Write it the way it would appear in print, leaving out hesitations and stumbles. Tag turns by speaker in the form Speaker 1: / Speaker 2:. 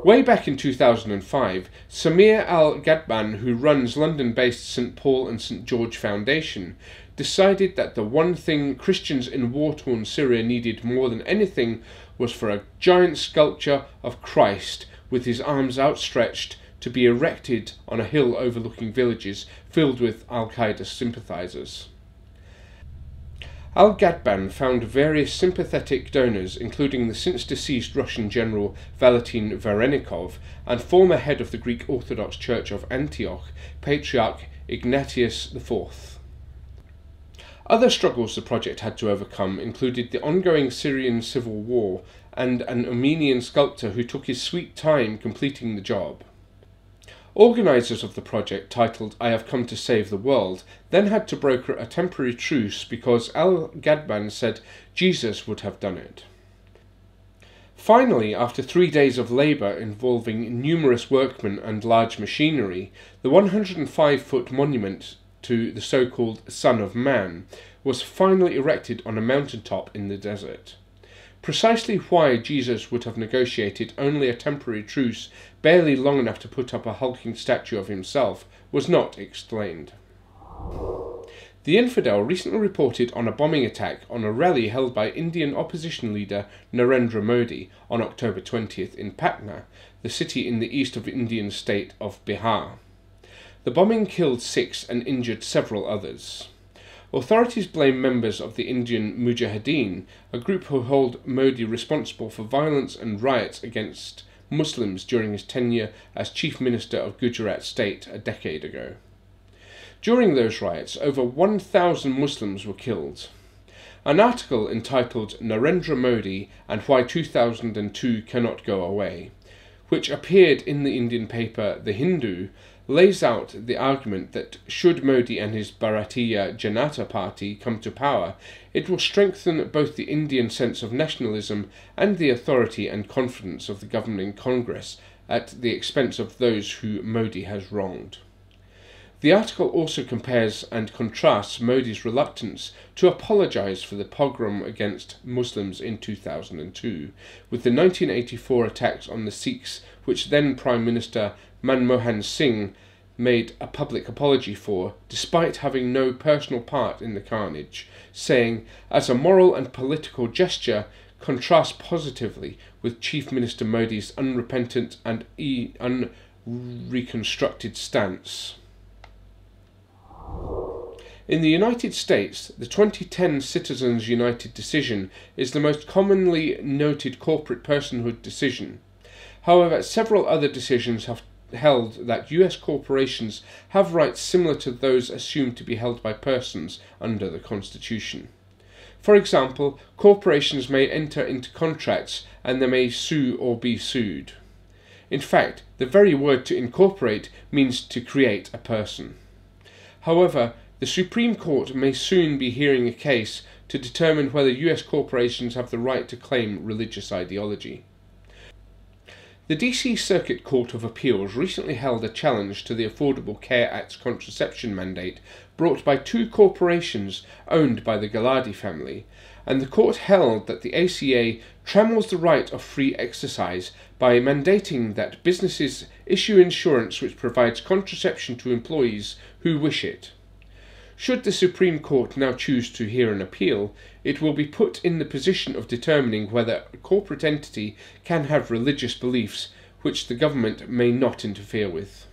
Speaker 1: Way back in 2005, Samir Al-Gadban, who runs London-based St Paul and St George Foundation, decided that the one thing Christians in war-torn Syria needed more than anything was for a giant sculpture of Christ with his arms outstretched to be erected on a hill overlooking villages filled with Al-Qaeda sympathizers. Al-Gadban found various sympathetic donors, including the since-deceased Russian general Valentin Varenikov and former head of the Greek Orthodox Church of Antioch, Patriarch Ignatius IV. Other struggles the project had to overcome included the ongoing Syrian civil war and an Armenian sculptor who took his sweet time completing the job. Organisers of the project, titled "I Have Come to Save the World," then had to broker a temporary truce because Al-Gadban said Jesus would have done it. Finally, after 3 days of labour involving numerous workmen and large machinery, the 105-foot monument to the so-called Son of Man was finally erected on a mountaintop in the desert. Precisely why Jesus would have negotiated only a temporary truce, barely long enough to put up a hulking statue of himself, was not explained. The Infidel recently reported on a bombing attack on a rally held by Indian opposition leader Narendra Modi on October 20th in Patna, the city in the east of Indian state of Bihar. The bombing killed 6 and injured several others. Authorities blame members of the Indian Mujahideen, a group who hold Modi responsible for violence and riots against Muslims during his tenure as Chief Minister of Gujarat state a decade ago. During those riots, over 1,000 Muslims were killed. An article entitled "Narendra Modi and Why 2002 Cannot Go Away," which appeared in the Indian paper The Hindu, lays out the argument that should Modi and his Bharatiya Janata Party come to power, it will strengthen both the Indian sense of nationalism and the authority and confidence of the governing Congress at the expense of those who Modi has wronged. The article also compares and contrasts Modi's reluctance to apologise for the pogrom against Muslims in 2002 with the 1984 attacks on the Sikhs, which then Prime Minister Manmohan Singh made a public apology for, despite having no personal part in the carnage, saying, as a moral and political gesture, contrasts positively with Chief Minister Modi's unrepentant and unreconstructed stance. In the United States, the 2010 Citizens United decision is the most commonly noted corporate personhood decision. However, several other decisions have held that US corporations have rights similar to those assumed to be held by persons under the Constitution. For example, corporations may enter into contracts and they may sue or be sued. In fact, the very word to incorporate means to create a person. However, the Supreme Court may soon be hearing a case to determine whether US corporations have the right to claim religious ideology. The DC Circuit Court of Appeals recently held a challenge to the Affordable Care Act's contraception mandate brought by 2 corporations owned by the Gulati family, and the court held that the ACA trammels the right of free exercise by mandating that businesses issue insurance which provides contraception to employees who wish it. Should the Supreme Court now choose to hear an appeal, it will be put in the position of determining whether a corporate entity can have religious beliefs which the government may not interfere with.